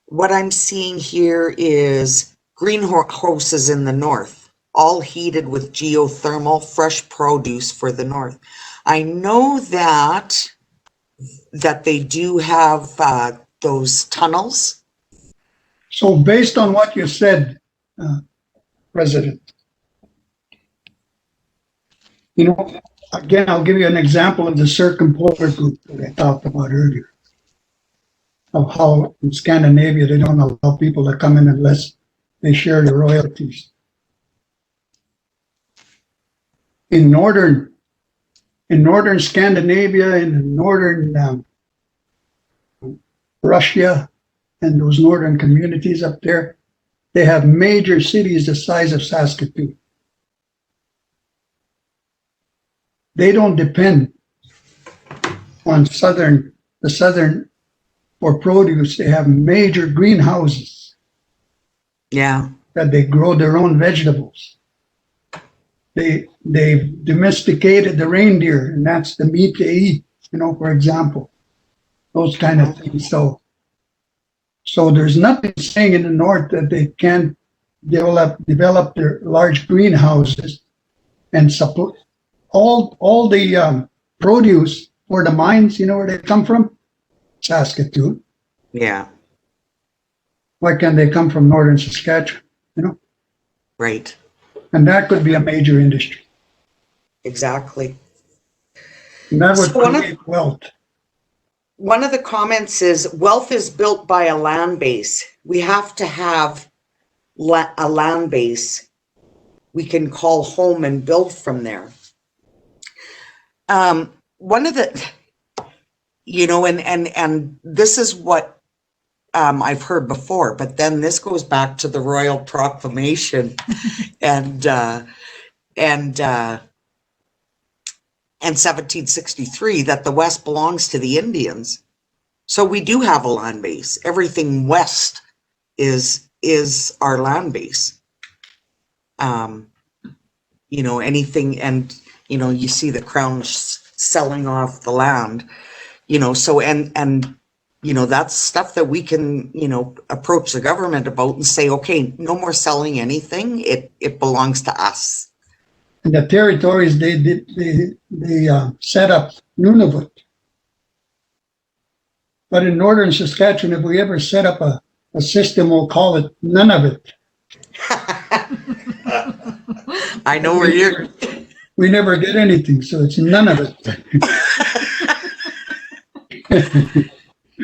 what I'm seeing here is greenhouses in the north, all heated with geothermal fresh produce for the north. I know that they do have those tunnels. So based on what you said, President, you know, again, I'll give you an example of the circumpolar group that I talked about earlier, of how in Scandinavia they don't allow people to come in unless they share the royalties. In northern Scandinavia and in northern Russia and those northern communities up there, they have major cities the size of Saskatoon. They don't depend on the southern for produce. They have major greenhouses. Yeah. That they grow their own vegetables. They've domesticated the reindeer, and that's the meat they eat, you know, for example. Those kind of things. So there's nothing saying in the north that they can't develop their large greenhouses and support all the produce for the mines. You know where they come from? Saskatoon. Yeah. Why can't they come from northern Saskatchewan? You know? Right. And that could be a major industry. Exactly. And that would create wealth. One of the comments is, wealth is built by a land base. We have to have a land base we can call home and build from there. One of the, you know, and this is what I've heard before, but then this goes back to the Royal Proclamation and 1763, that the West belongs to the Indians. So we do have a land base. Everything west is our land base. You know, anything, and you know, you see the Crown selling off the land, you know, so and you know, that's stuff that we can, you know, approach the government about and say, okay, no more selling anything. It belongs to us. And the territories they set up Nunavut. But in northern Saskatchewan, if we ever set up a system, we'll call it none of it. I know where you're. We never get anything, so it's none of it.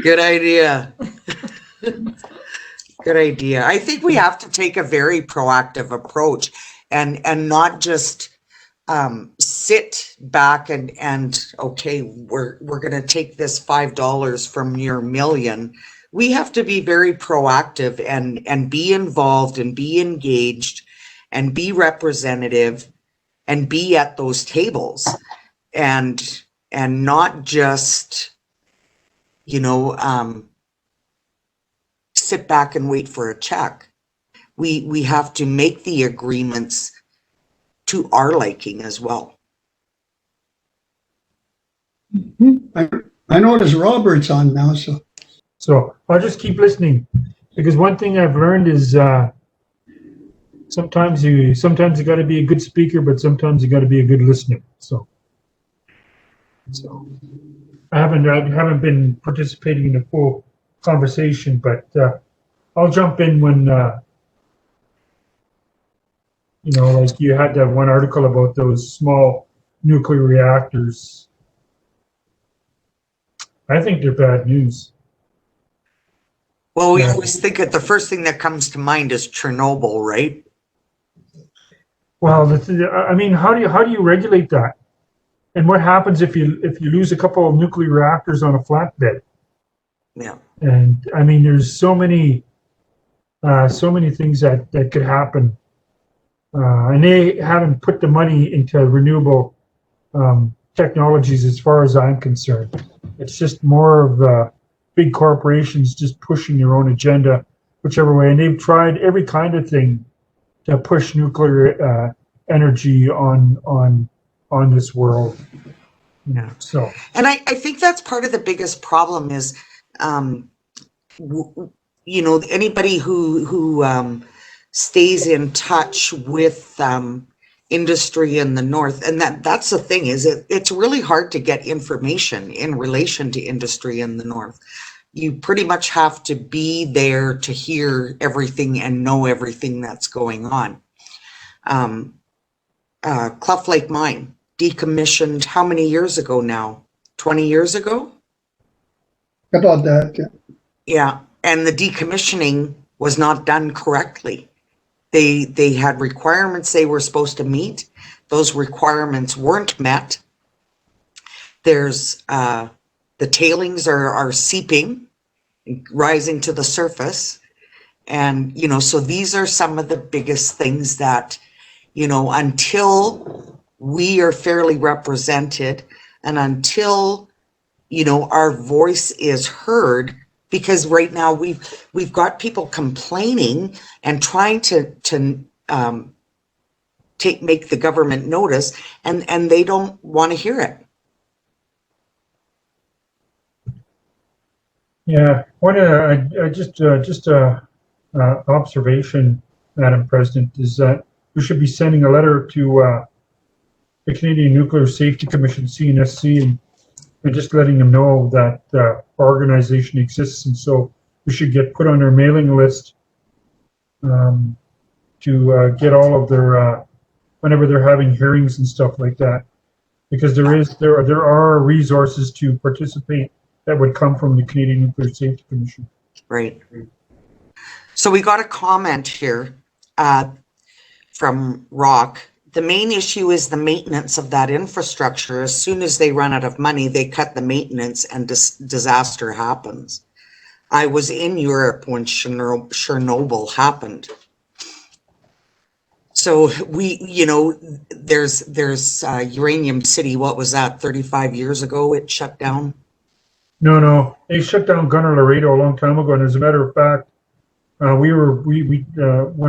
Good idea. Good idea. I think we have to take a very proactive approach and not just sit back and okay, we're going to take this $5 from your million. We have to be very proactive and be involved and be engaged and be representative and be at those tables and not just, you know, sit back and wait for a check. We have to make the agreements to our liking as well. I notice Robert's on now, so I'll just keep listening, because one thing I've learned is sometimes you got to be a good speaker, but sometimes you got to be a good listener. So I haven't been participating in a full conversation, but I'll jump in when you know, like you had that one article about those small nuclear reactors. I think they're bad news. Well, we always think that the first thing that comes to mind is Chernobyl, right? Well, I mean, how do you regulate that? And what happens if you lose a couple of nuclear reactors on a flatbed? Yeah. And I mean, there's so many things that could happen. And they haven't put the money into renewable technologies as far as I'm concerned. It's just more of big corporations just pushing their own agenda, whichever way. And they've tried every kind of thing to push nuclear energy on this world. Yeah. So, and I think that's part of the biggest problem is you know, anybody who stays in touch with industry in the north, and that's the thing, is it's really hard to get information in relation to industry in the north. You pretty much have to be there to hear everything and know everything that's going on. Cluff Lake Mine decommissioned how many years ago now? 20 years ago? About that, yeah. Yeah, and the decommissioning was not done correctly. They had requirements they were supposed to meet. Those requirements weren't met. There's the tailings are seeping, rising to the surface. And, you know, so these are some of the biggest things that, you know, until we are fairly represented and until, you know, our voice is heard, because right now we've got people complaining and trying to make the government notice, and they don't want to hear it. Yeah, one observation, Madam President, is that we should be sending a letter to the Canadian Nuclear Safety Commission, CNSC, and just letting them know that our organization exists, and so we should get put on their mailing list to get all of their whenever they're having hearings and stuff like that, because there are resources to participate that would come from the Canadian Nuclear Safety Commission. Right. So we got a comment here from Rock. The main issue is the maintenance of that infrastructure. As soon as they run out of money, they cut the maintenance and disaster happens. I was in Europe when Chernobyl happened. So we, you know, there's Uranium City. What was that? 35 years ago, it shut down. No, they shut down Gunner Loreto a long time ago. And as a matter of fact, when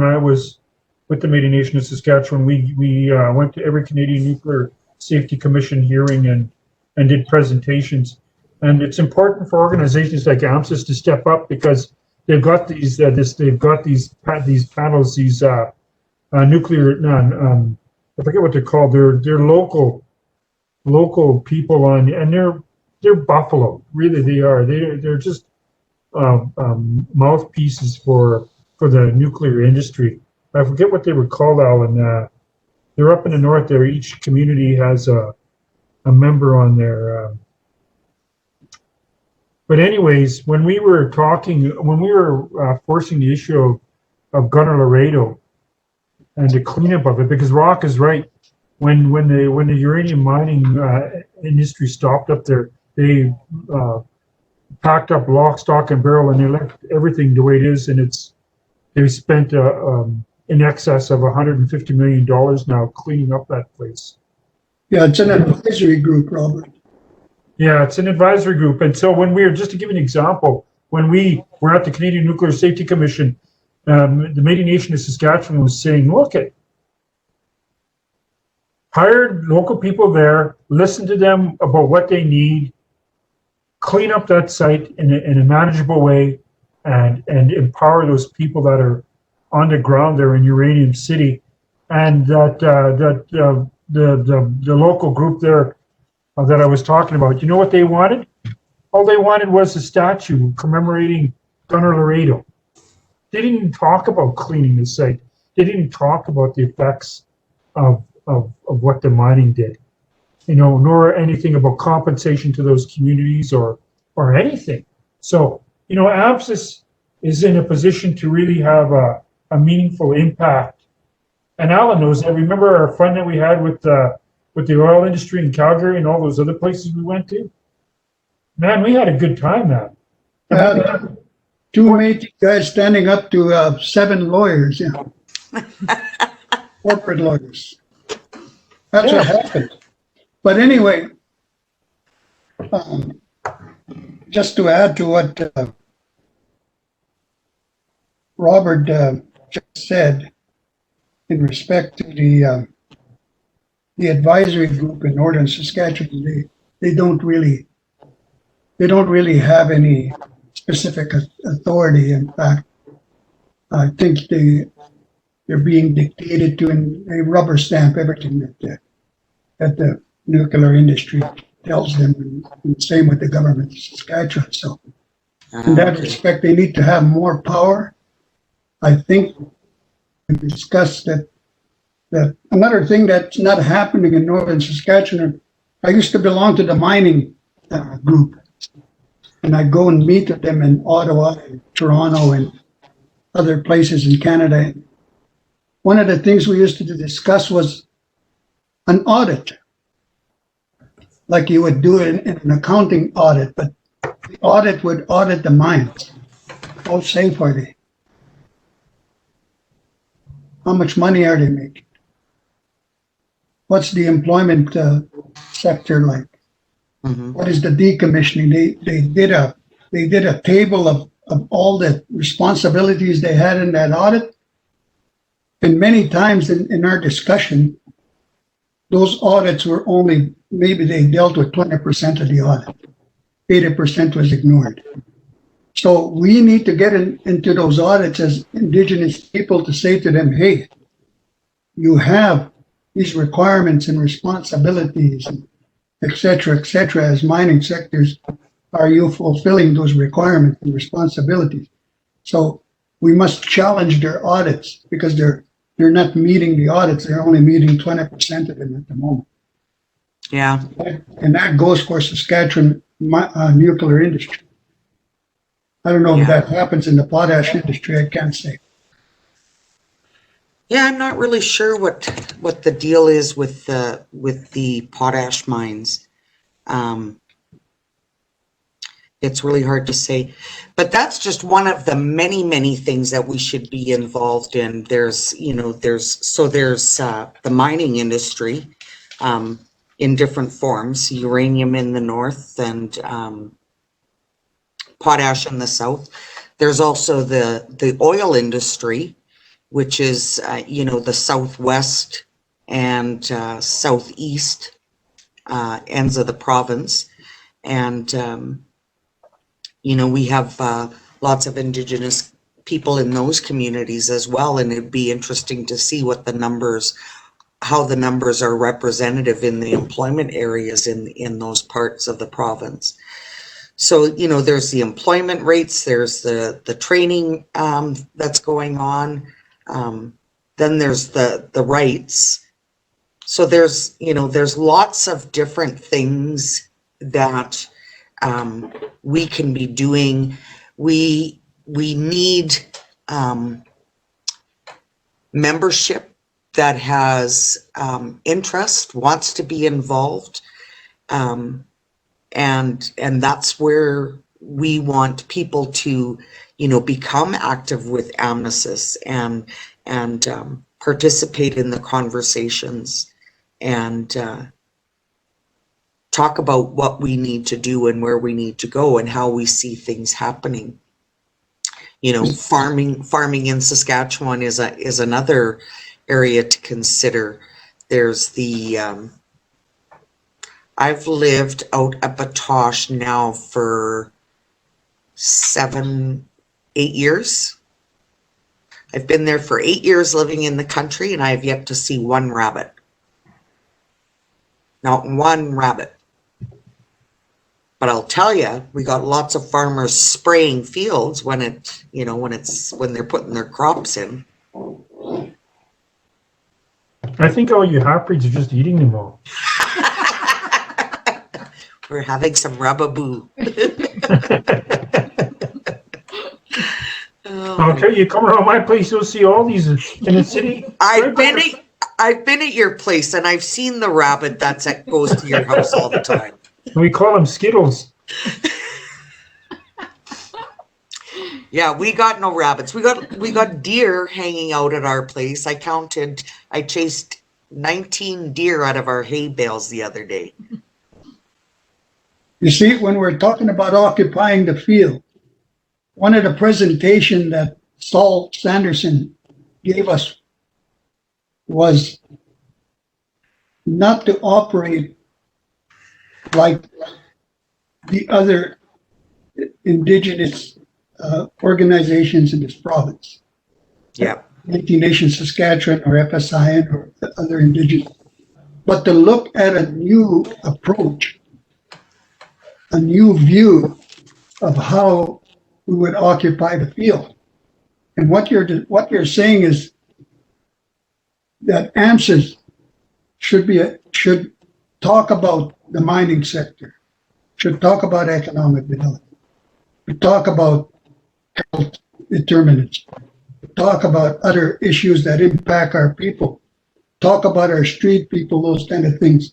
I was with the Métis Nation of Saskatchewan, we went to every Canadian Nuclear Safety Commission hearing and did presentations. And it's important for organizations like AMNSIS to step up, because they've got these panels, these nuclear, I forget what they're called. They're local people on, and they're Buffalo. Really, they are. They're just mouthpieces for the nuclear industry. I forget what they were called, Alan. They're up in the north there. Each community has a member on there. But anyways, when we were forcing the issue of Gunner Loreto and the cleanup of it, because Rock is right. When the uranium mining industry stopped up there, they packed up lock, stock, and barrel, and they left everything the way it is, and they spent in excess of $150 million now cleaning up that place. Yeah, it's an advisory group, Robert. Yeah, it's an advisory group. And so just to give an example, when we were at the Canadian Nuclear Safety Commission, the Métis Nation of Saskatchewan was saying, look, hired local people there, listen to them about what they need, clean up that site in a manageable way, and empower those people that are on the ground there in Uranium City, and that the local group there that I was talking about, you know what they wanted? All they wanted was a statue commemorating Gunner Loreto. They didn't even talk about cleaning the site. They didn't talk about the effects of what the mining did, you know, nor anything about compensation to those communities or anything. So, you know, AMNSIS is in a position to really have a meaningful impact. And Alan knows that. Remember our fun that we had with the oil industry in Calgary and all those other places we went to? Man, we had a good time, man. Two Métis guys standing up to 7 lawyers, you know. Corporate lawyers. That's what happened. But anyway, just to add to what Robert just said in respect to the advisory group in Northern Saskatchewan, they don't really have any specific authority. In fact, I think they're being dictated to, and they rubber stamp everything that the nuclear industry tells them, and same with the government of Saskatchewan. So in that respect, they need to have more power. I think we discussed that another thing that's not happening in northern Saskatchewan. I used to belong to the mining group, and I go and meet with them in Ottawa, and Toronto, and other places in Canada. One of the things we used to discuss was an audit, like you would do in an accounting audit, but the audit would audit the mines. How safe are they? How much money are they making? What's the employment sector like? What is the decommissioning? They did a table of all the responsibilities they had in that audit. And many times in our discussion, those audits were only, maybe they dealt with 20% of the audit. 80% was ignored. So we need to get into those audits as Indigenous people to say to them, hey, you have these requirements and responsibilities, et cetera, as mining sectors. Are you fulfilling those requirements and responsibilities? So we must challenge their audits, because they're not meeting the audits. They're only meeting 20% of them at the moment. Yeah. And that goes for Saskatchewan nuclear industry. I don't know if that happens in the potash industry. I can't say. Yeah, I'm not really sure what the deal is with the potash mines. It's really hard to say, but that's just one of the many things that we should be involved in. There's the mining industry in different forms: uranium in the north and potash in the south. There's also the oil industry, which is the southwest and southeast ends of the province, and we have lots of Indigenous people in those communities as well, and it'd be interesting to see how the numbers are representative in the employment areas in those parts of the province. So, there's the employment rates, there's the training that's going on, then there's the rights. So there's lots of different things that we can be doing. We need membership that has interest, wants to be involved, and that's where we want people to become active with AMNSIS and participate in the conversations and talk about what we need to do and where we need to go and how we see things happening. Farming in Saskatchewan is another area to consider. There's I've lived out at Potash now for 7-8 years. I've been there for 8 years living in the country, and I have yet to see one rabbit. Not one rabbit. But I'll tell you, we got lots of farmers spraying fields when they're putting their crops in. I think all you half-breeds are just eating them all. We're having some rubaboo. I'll tell you, come around my place, you'll see all these in the city. I've been at your place, and I've seen the rabbit that goes to your house all the time. We call them Skittles. Yeah, we got no rabbits. We got deer hanging out at our place. I chased 19 deer out of our hay bales the other day. You see, when we're talking about occupying the field, one of the presentation that Saul Sanderson gave us was not to operate like the other Indigenous organizations in this province. Yeah. Métis Nation Saskatchewan or FSIN or other Indigenous. But to look at a new approach, a new view of how we would occupy the field. And what you're saying is that AMNSIS should talk about the mining sector, should talk about economic development, should talk about health determinants, talk about other issues that impact our people, talk about our street people, those kind of things.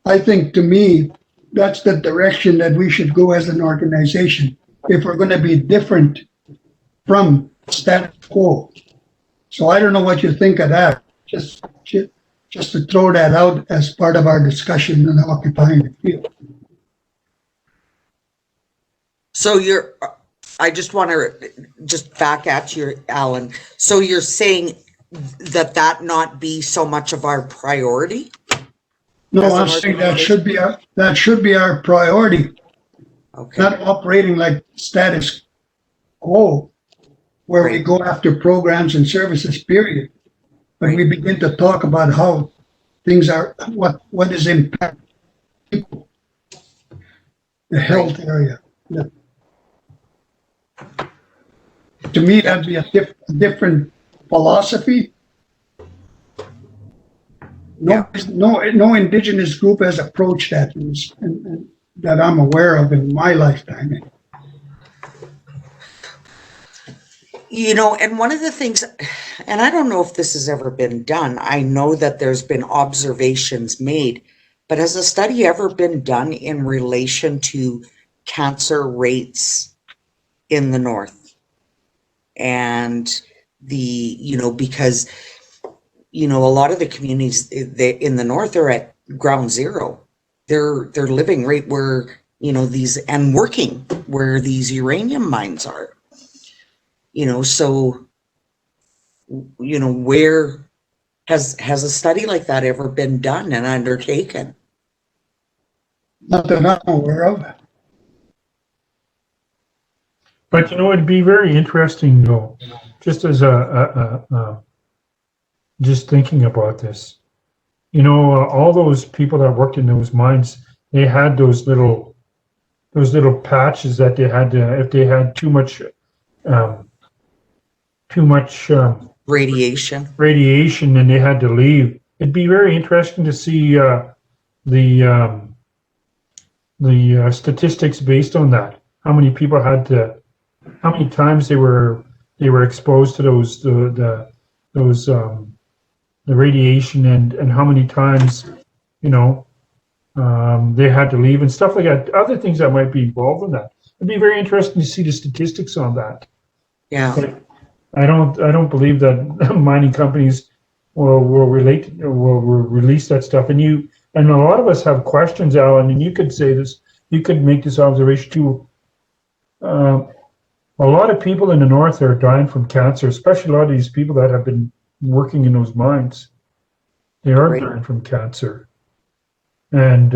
I think, to me, that's the direction that we should go as an organization if we're going to be different from status quo. So I don't know what you think of that. Just to throw that out as part of our discussion on occupying the field. So I just want to just back at you, Alan. So you're saying that not be so much of our priority? No, I'm saying that should be our priority. Okay. Not operating like status quo, where we go after programs and services, period. But we begin to talk about how things are, what is impacting people, the health area. To me, that'd be a different philosophy. No Indigenous group has approached that, and that I'm aware of in my lifetime. You know, and one of the things, and I don't know if this has ever been done, I know that there's been observations made, but has a study ever been done in relation to cancer rates in the North? And because, a lot of the communities in the North are at ground zero. They're living right where, and working where these uranium mines are. So, where has a study like that ever been done and undertaken? Not that I'm aware of. But it'd be very interesting, though, just as just thinking about this. All those people that worked in those mines, they had those little patches that they had to, if they had too much Radiation, and they had to leave. It'd be very interesting to see the statistics based on that. How many people how many times they were exposed to the radiation, and how many times they had to leave and stuff like that. Other things that might be involved in that. It'd be very interesting to see the statistics on that. Yeah. But I don't believe that mining companies will release that stuff. And a lot of us have questions, Alan, and you could say this, you could make this observation too. A lot of people in the North are dying from cancer, especially a lot of these people that have been working in those mines. They are dying from cancer. And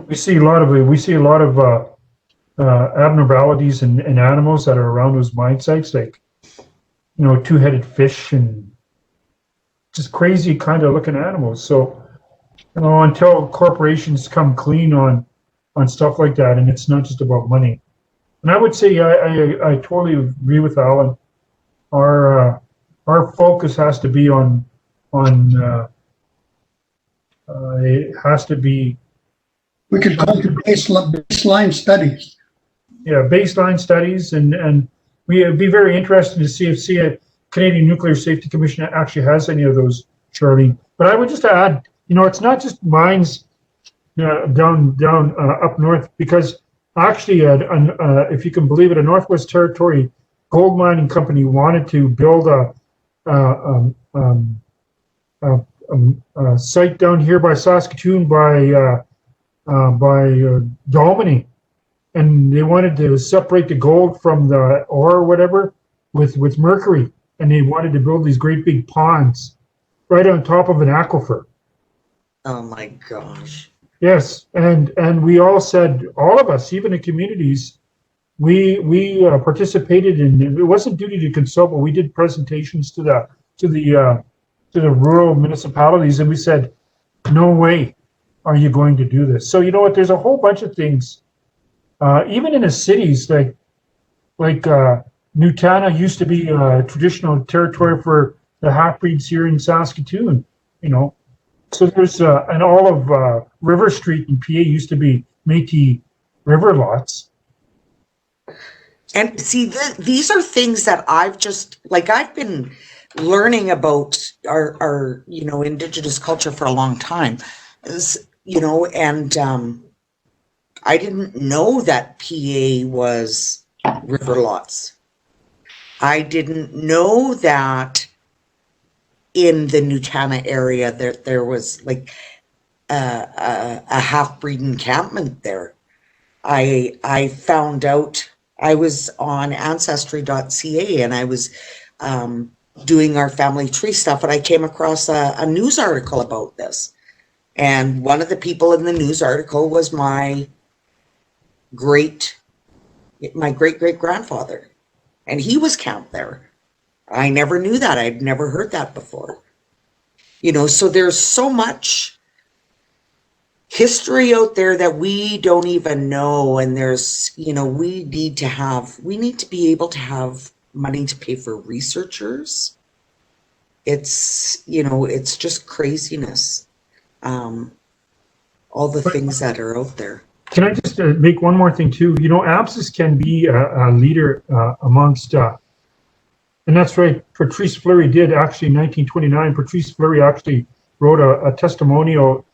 we see a lot of abnormalities in animals that are around those mine sites, like two-headed fish and just crazy kind of looking animals. So until corporations come clean on stuff like that, and it's not just about money. And I would say I totally agree with Alan. Our focus has to be on it has to be. We could call it baseline studies. Yeah, baseline studies, and it'd be very interesting to see if a Canadian Nuclear Safety Commission actually has any of those, Charlene. But I would just add, it's not just mines down up north, because actually, if you can believe it, a Northwest Territory gold mining company wanted to build a site down here by Saskatchewan by Dalmany. And they wanted to separate the gold from the ore or whatever with mercury. And they wanted to build these great big ponds right on top of an aquifer. Oh my gosh. Yes, and we all said, all of us, even the communities, we participated in. It wasn't duty to consult, but we did presentations to the rural municipalities, and we said, "No way are you going to do this." So you know what? There's a whole bunch of things, even in the cities, like Nutana used to be traditional territory for the half-breeds here in Saskatoon. You know, so there's and all of River Street in PA used to be Métis river lots. And see, these are things that I've just, like, I've been learning about our Indigenous culture for a long time, and I didn't know that PA was river lots. I didn't know that in the Nutana area there was like a half-breed encampment there. I found out, I was on ancestry.ca and I was doing our family tree stuff, and I came across a news article about this. And one of the people in the news article was my great great grandfather, and he was camped there. I never knew that. I'd never heard that before. So there's so much history out there that we don't even know, and there's we need to be able to have money to pay for researchers. It's it's just craziness, all the things that are out there. Can I just make one more thing too? AMNSIS can be a leader amongst, and that's right. Patrice Flurry did actually in 1929. Patrice Flurry actually wrote a testimonial,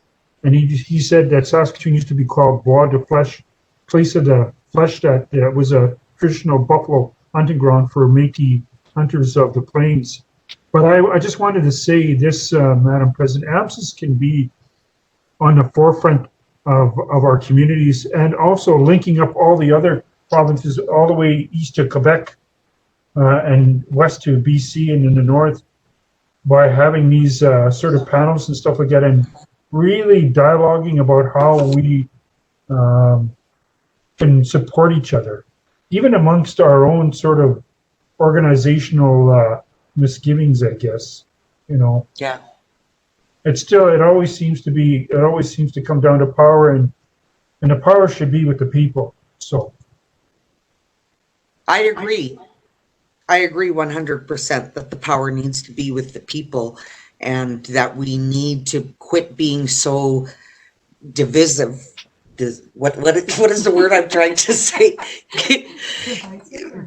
and he said that Saskatoon used to be called Bois de Flesh, place of the flesh, that was a traditional buffalo hunting ground for Métis hunters of the plains. But I just wanted to say this, Madam President, AMNSIS can be on the forefront of our communities, and also linking up all the other provinces all the way east to Quebec and west to BC and in the north, by having these sort of panels and stuff like that, and really dialoguing about how we can support each other, even amongst our own sort of organizational misgivings, I guess. Yeah. It always seems to come down to power, and the power should be with the people. So I agree 100% that the power needs to be with the people, and that we need to quit being so divisive. What is the word I'm trying to say?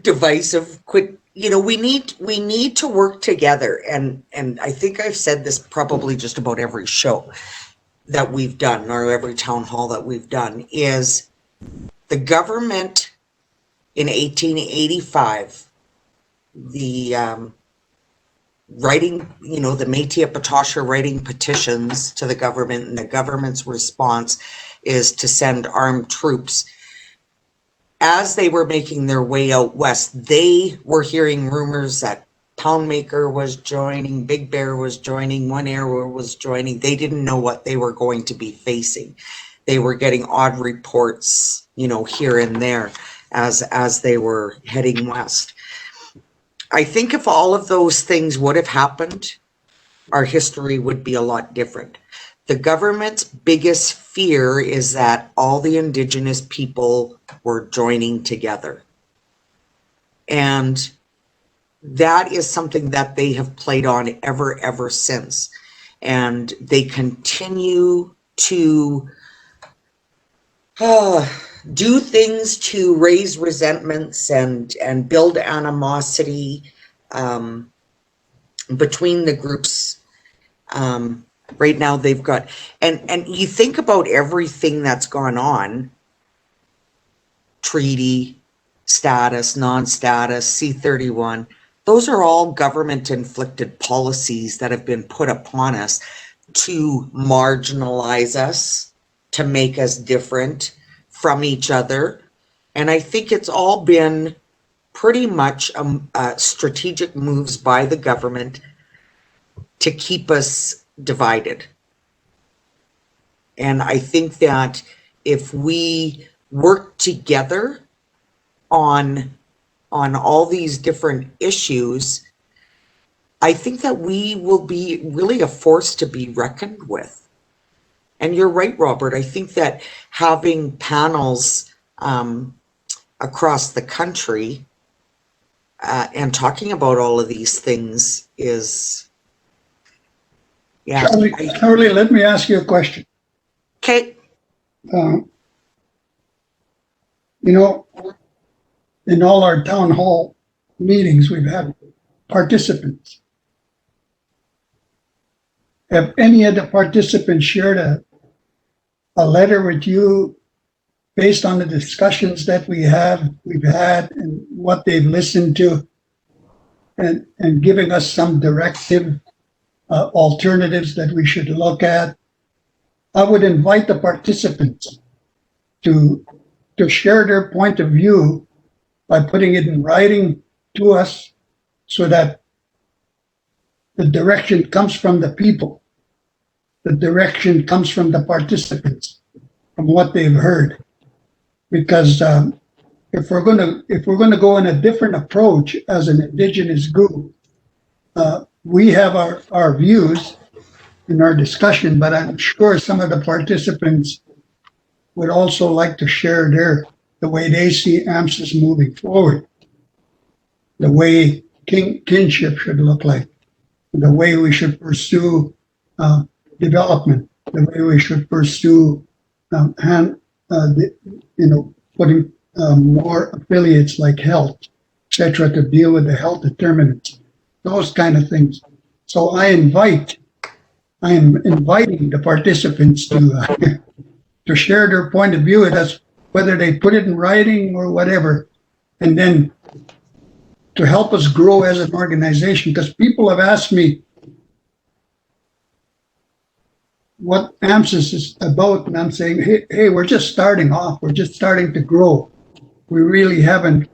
Divisive. Quit. We need to work together, and I think I've said this probably just about every show that we've done, or every town hall that we've done, is the government in 1885, the writing, the Métis of Potash are writing petitions to the government, and the government's response is to send armed troops. As they were making their way out west, they were hearing rumors that Poundmaker was joining, Big Bear was joining, One Arrow was joining. They didn't know what they were going to be facing. They were getting odd reports, here and there as they were heading west. I think if all of those things would have happened, our history would be a lot different. The government's biggest fear is that all the Indigenous people were joining together. And that is something that they have played on ever since. And they continue to do things to raise resentments and build animosity between the groups. Right now they've got, and you think about everything that's gone on, treaty, status, non-status, C-31, those are all government inflicted policies that have been put upon us to marginalize us, to make us different from each other. And I think it's all been pretty much strategic moves by the government to keep us divided. And I think that if we work together on all these different issues, I think that we will be really a force to be reckoned with. And you're right, Robert. I think that having panels across the country and talking about all of these things is, yeah. Charlie, let me ask you a question. Okay. You know, in all our town hall meetings, we've had participants. Have any of the participants shared a letter with you based on the discussions that we've had and what they've listened to and giving us some directive alternatives that we should look at? I would invite the participants to share their point of view by putting it in writing to us so that the direction comes from the people. The direction comes from the participants, from what they've heard. Because if we're going to go in a different approach as an Indigenous group, we have our views in our discussion, but I'm sure some of the participants would also like to share the way they see AMNSIS moving forward, the way kinship should look like, the way we should pursue development, the way we should pursue putting more affiliates like health, etc., to deal with the health determinants, those kind of things. So I am inviting the participants to share their point of view. That's whether they put it in writing or whatever, and then to help us grow as an organization. Because people have asked me what AMNSIS is about, and I'm saying, hey, we're just starting off. We're just starting to grow. We really haven't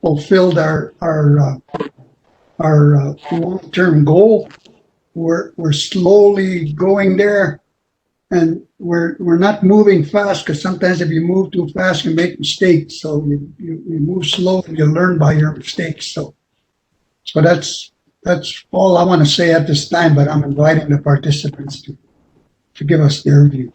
fulfilled our long-term goal. We're slowly going there, and we're not moving fast, because sometimes if you move too fast, you make mistakes. So you move slow and you learn by your mistakes. So that's all I want to say at this time. But I'm inviting the participants to give us their views.